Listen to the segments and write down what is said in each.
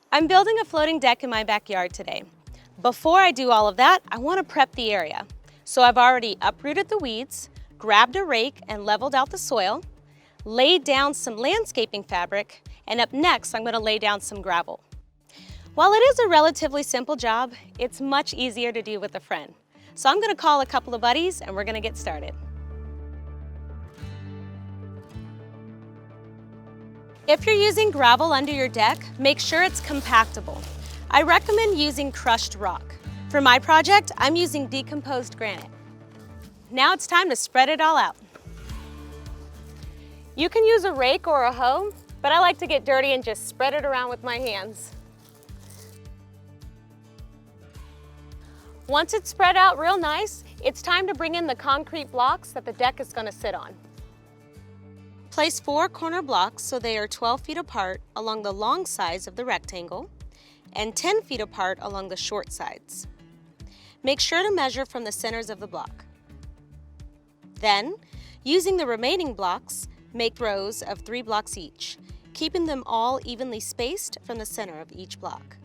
I'm building a floating deck in my backyard today. Before I do all of that, I want to prep the area. So I've already uprooted the weeds, grabbed a rake and leveled out the soil, laid down some landscaping fabric, and up next I'm going to lay down some gravel. While it is a relatively simple job, it's much easier to do with a friend. So I'm going to call a couple of buddies and we're going to get started. If you're using gravel under your deck, make sure it's compactable. I recommend using crushed rock. For my project, I'm using decomposed granite. Now it's time to spread it all out. You can use a rake or a hoe, but I like to get dirty and just spread it around with my hands. Once it's spread out real nice, it's time to bring in the concrete blocks that the deck is going to sit on. Place 4 corner blocks so they are 12 feet apart along the long sides of the rectangle and 10 feet apart along the short sides. Make sure to measure from the centers of the block. Then, using the remaining blocks, make rows of 3 blocks each, keeping them all evenly spaced from the center of each block.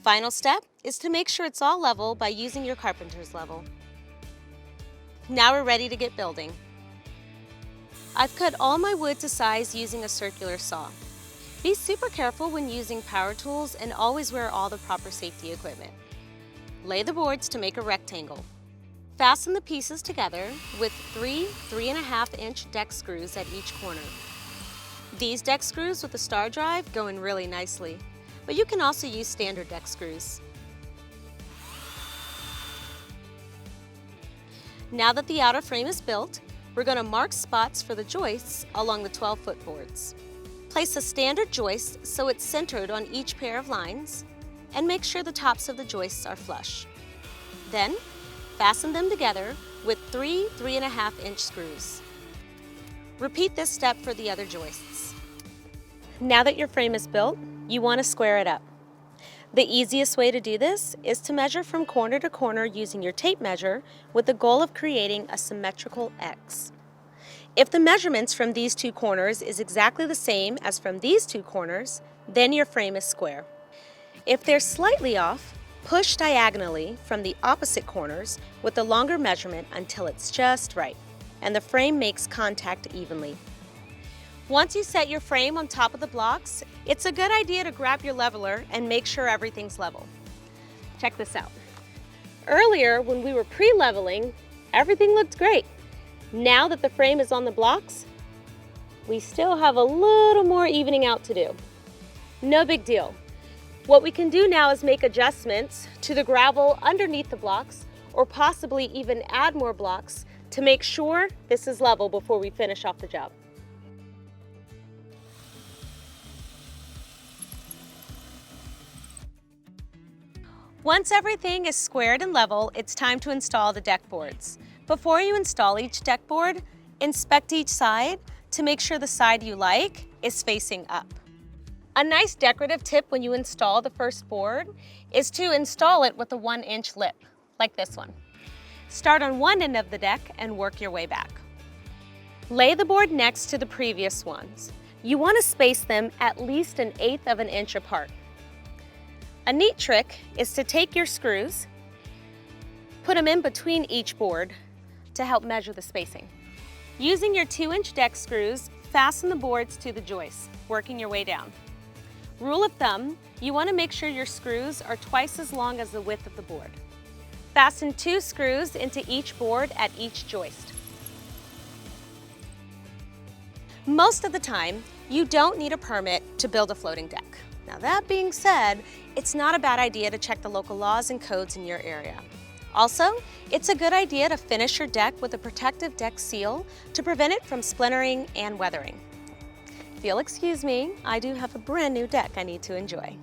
Final step is to make sure it's all level by using your carpenter's level. Now we're ready to get building. I've cut all my wood to size using a circular saw. Be super careful when using power tools and always wear all the proper safety equipment. Lay the boards to make a rectangle. Fasten the pieces together with 3.5 inch deck screws at each corner. These deck screws with the star drive go in really nicely, but you can also use standard deck screws. Now that the outer frame is built, we're going to mark spots for the joists along the 12-foot boards. Place a standard joist so it's centered on each pair of lines, and make sure the tops of the joists are flush. Then, fasten them together with 3.5 inch screws. Repeat this step for the other joists. Now that your frame is built, you want to square it up. The easiest way to do this is to measure from corner to corner using your tape measure with the goal of creating a symmetrical X. If the measurements from these 2 corners is exactly the same as from these 2 corners, then your frame is square. If they're slightly off, push diagonally from the opposite corners with the longer measurement until it's just right, and the frame makes contact evenly. Once you set your frame on top of the blocks, it's a good idea to grab your leveler and make sure everything's level. Check this out. Earlier, when we were pre-leveling, everything looked great. Now that the frame is on the blocks, we still have a little more evening out to do. No big deal. What we can do now is make adjustments to the gravel underneath the blocks, or possibly even add more blocks to make sure this is level before we finish off the job. Once everything is squared and level, it's time to install the deck boards. Before you install each deck board, inspect each side to make sure the side you like is facing up. A nice decorative tip when you install the first board is to install it with a 1-inch lip, like this one. Start on one end of the deck and work your way back. Lay the board next to the previous ones. You want to space them at least 1/8 inch apart. A neat trick is to take your screws, put them in between each board to help measure the spacing. Using your 2-inch deck screws, fasten the boards to the joists, working your way down. Rule of thumb, you want to make sure your screws are twice as long as the width of the board. Fasten 2 screws into each board at each joist. Most of the time, you don't need a permit to build a floating deck. Now that being said, it's not a bad idea to check the local laws and codes in your area. Also, it's a good idea to finish your deck with a protective deck seal to prevent it from splintering and weathering. If you'll excuse me, I do have a brand new deck I need to enjoy.